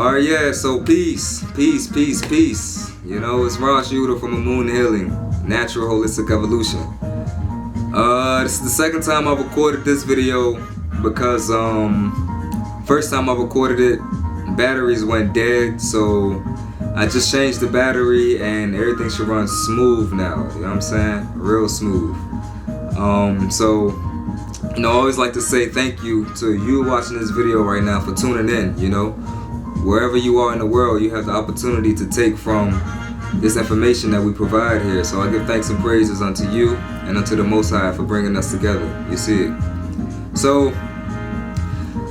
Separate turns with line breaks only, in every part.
Alright, yeah, so peace. You know, it's Ross Shooter from A Moon Healing, Natural Holistic Evolution. This is the second time I've recorded this video because first time I recorded it, batteries went dead, so I just changed the battery and everything should run smooth now, you know what I'm saying? Real smooth. So, you know, I always like to say thank you to you watching this video right now for tuning in, you know. Wherever you are in the world, you have the opportunity to take from this information that we provide here. So I give thanks and praises unto you and unto the Most High for bringing us together. You see it. So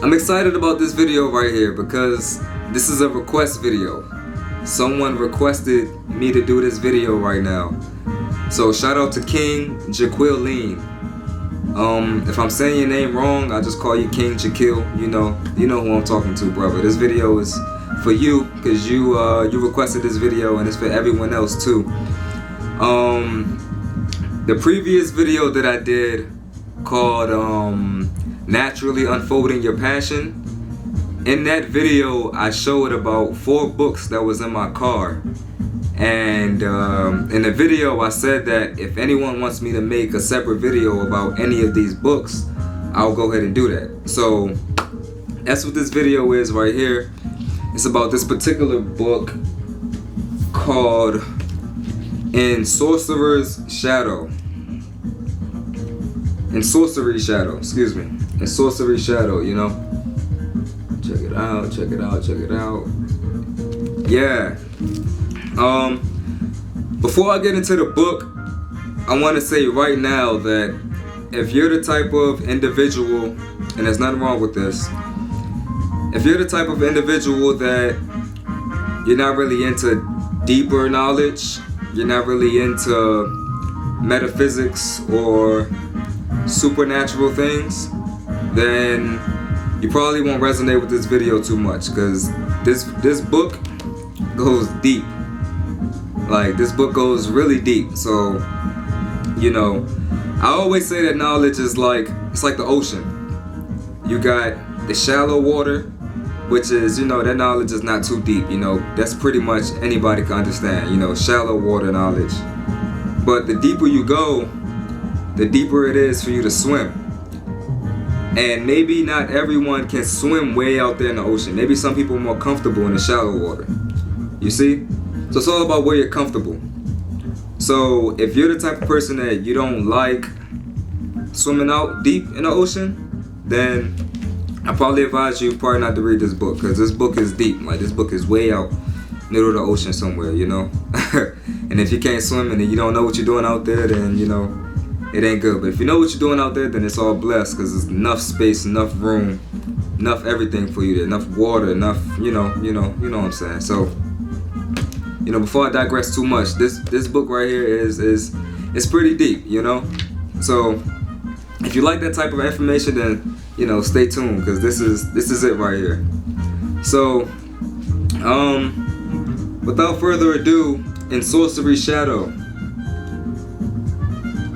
I'm excited about this video right here because this is a request video. Someone requested me to do this video right now. So shout out to King Jaquiline. If I'm saying your name wrong, I just call you King Jaquil. You know who I'm talking to, brother. This video is for you because you requested this video, and it's for everyone else too. The previous video that I did called Naturally Unfolding Your Passion. In that video, I showed about 4 books that was in my car. And in the video I said that if anyone wants me to make a separate video about any of these books, I'll go ahead and do that. So that's what this video is right here. It's about this particular book called In Sorcerer's Shadow. In Sorcery Shadow, excuse me. In Sorcery Shadow, you know. Check it out, check it out, check it out. Yeah. Before I get into the book, I want to say right now that if you're the type of individual, and there's nothing wrong with this, if you're the type of individual that you're not really into deeper knowledge, you're not really into metaphysics or supernatural things, then you probably won't resonate with this video too much because this book goes deep. Like, this book goes really deep. So, you know, I always say that knowledge is it's like the ocean. You got the shallow water, which is, you know, that knowledge is not too deep, you know. That's pretty much anybody can understand, you know, shallow water knowledge. But the deeper you go, the deeper it is for you to swim. And maybe not everyone can swim way out there in the ocean. Maybe some people are more comfortable in the shallow water. You see? So it's all about where you're comfortable. So if you're the type of person that you don't like swimming out deep in the ocean, then I probably advise you probably not to read this book, because this book is deep. Like, this book is way out middle of the ocean somewhere, you know. And if you can't swim and you don't know what you're doing out there, then, you know, it ain't good. But if you know what you're doing out there, then it's all blessed, because there's enough space, enough room, enough everything for you there, enough water, enough, you know what I'm saying. So, you know, before I digress too much, this book right here is pretty deep, you know. So if you like that type of information, then, you know, stay tuned, because this is it right here. So without further ado, In Sorcery Shadow.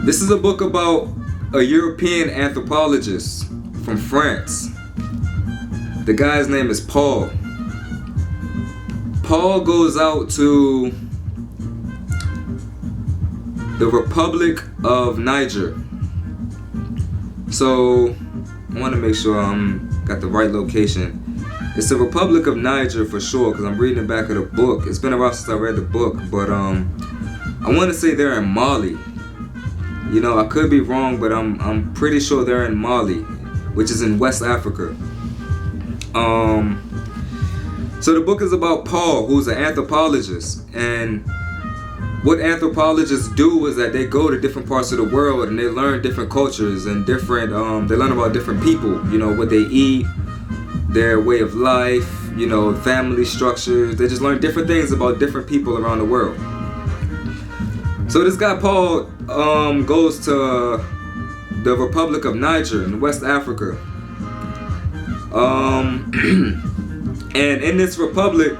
This is a book about a European anthropologist from France. The guy's name is Paul. Paul goes out to the Republic of Niger. So I want to make sure I'm got the right location. It's the Republic of Niger for sure, because I'm reading the back of the book. It's been a while since I read the book, but I want to say they're in Mali. You know, I could be wrong, but I'm pretty sure they're in Mali, which is in West Africa. So the book is about Paul, who's an anthropologist, and what anthropologists do is that they go to different parts of the world and they learn different cultures and different, they learn about different people, you know, what they eat, their way of life, you know, family structures. They just learn different things about different people around the world. So this guy Paul goes to the Republic of Niger in West Africa. And in this republic,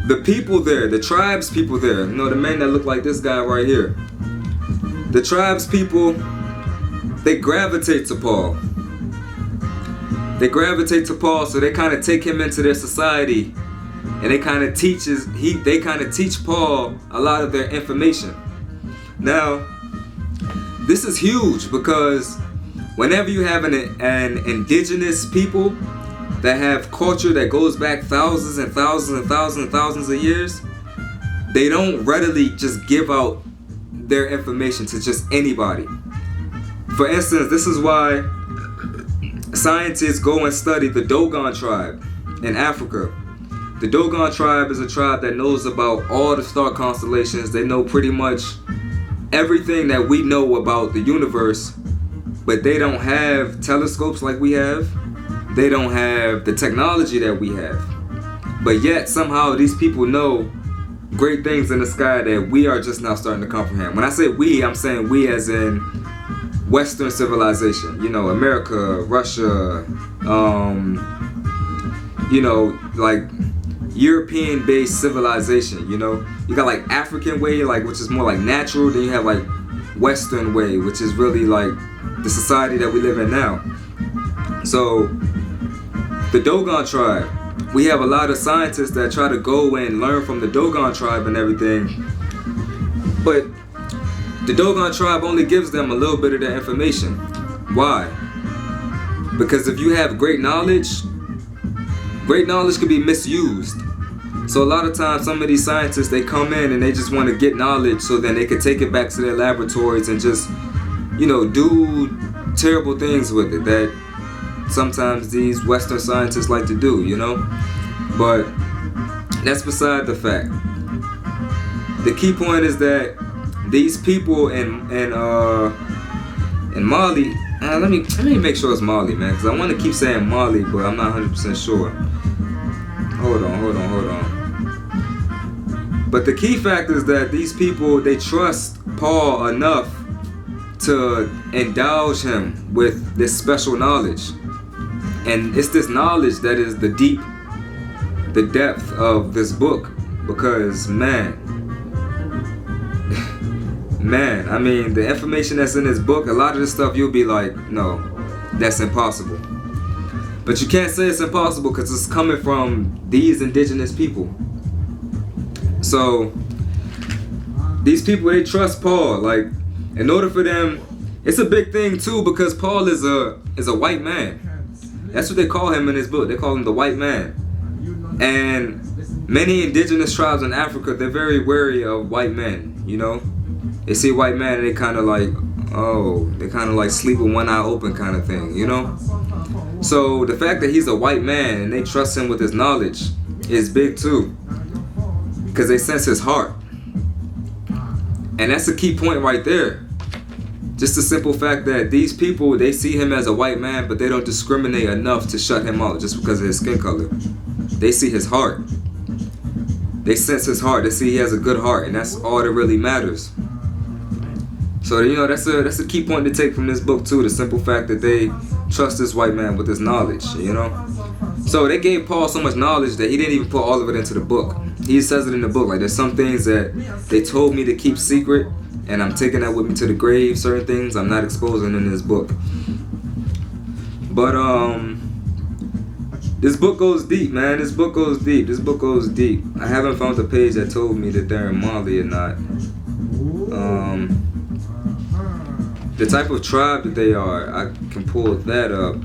the people there, the tribes people there, you know, the men that look like this guy right here, the tribes people, they gravitate to Paul. they gravitate to Paul, so they kind of take him into their society, and they kind of teach Paul a lot of their information. Now, this is huge because whenever you have an indigenous people that have culture that goes back thousands and thousands and thousands and thousands of years, they don't readily just give out their information to just anybody. For instance, this is why scientists go and study the Dogon tribe in Africa. The Dogon tribe is a tribe that knows about all the star constellations. They know pretty much everything that we know about the universe, but they don't have telescopes like we have. They don't have the technology that we have. But yet, somehow, these people know great things in the sky that we are just now starting to comprehend. When I say we, I'm saying we as in Western civilization. You know, America, Russia, you know, like European-based civilization, you know. You got like African way, like which is more like natural, then you have like Western way, which is really like the society that we live in now. So the Dogon tribe, we have a lot of scientists that try to go and learn from the Dogon tribe and everything, but the Dogon tribe only gives them a little bit of their information. Why? Because if you have great knowledge can be misused. So a lot of times some of these scientists, they come in and they just want to get knowledge so then they can take it back to their laboratories and just, you know, do terrible things with it that sometimes these Western scientists like to do, you know. But that's beside the fact. The key point is that these people in Mali, let me make sure it's Mali, man, because I want to keep saying Mali, but I'm not 100% sure. Hold on. But the key fact is that these people, they trust Paul enough to indulge him with this special knowledge. And it's this knowledge that is the depth of this book. Because, man, I mean, the information that's in this book, a lot of this stuff you'll be like, no, that's impossible. But you can't say it's impossible because it's coming from these indigenous people. So these people, they trust Paul. Like, in order for them, it's a big thing too because Paul is a white man. That's what they call him in this book. They call him the white man. And many indigenous tribes in Africa, they're very wary of white men, you know. They see a white man and they kind of like, oh, they kind of like sleep with one eye open kind of thing, you know. So the fact that he's a white man and they trust him with his knowledge is big too, because they sense his heart. And that's a key point right there. Just the simple fact that these people, they see him as a white man, but they don't discriminate enough to shut him out just because of his skin color. They see his heart. They sense his heart. They see he has a good heart, and that's all that really matters. So, you know, that's a key point to take from this book too, the simple fact that they trust this white man with his knowledge, you know. So they gave Paul so much knowledge that he didn't even put all of it into the book. He says it in the book, like there's some things that they told me to keep secret, and I'm taking that with me to the grave. Certain things I'm not exposing in this book. But this book goes deep, man. This book goes deep. I haven't found the page that told me that they're in Mali or not. The type of tribe that they are, I can pull that up,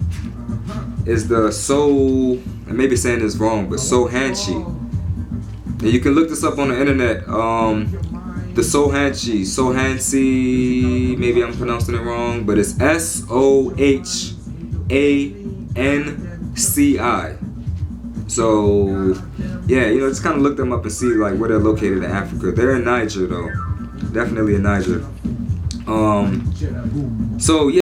is the I may be saying this wrong, but Songhay. And you can look this up on the internet. The Songhay, maybe I'm pronouncing it wrong, but it's Sohanci. So, yeah, you know, just kind of look them up and see like where they're located in Africa. They're in Niger though, definitely in Niger. So yeah.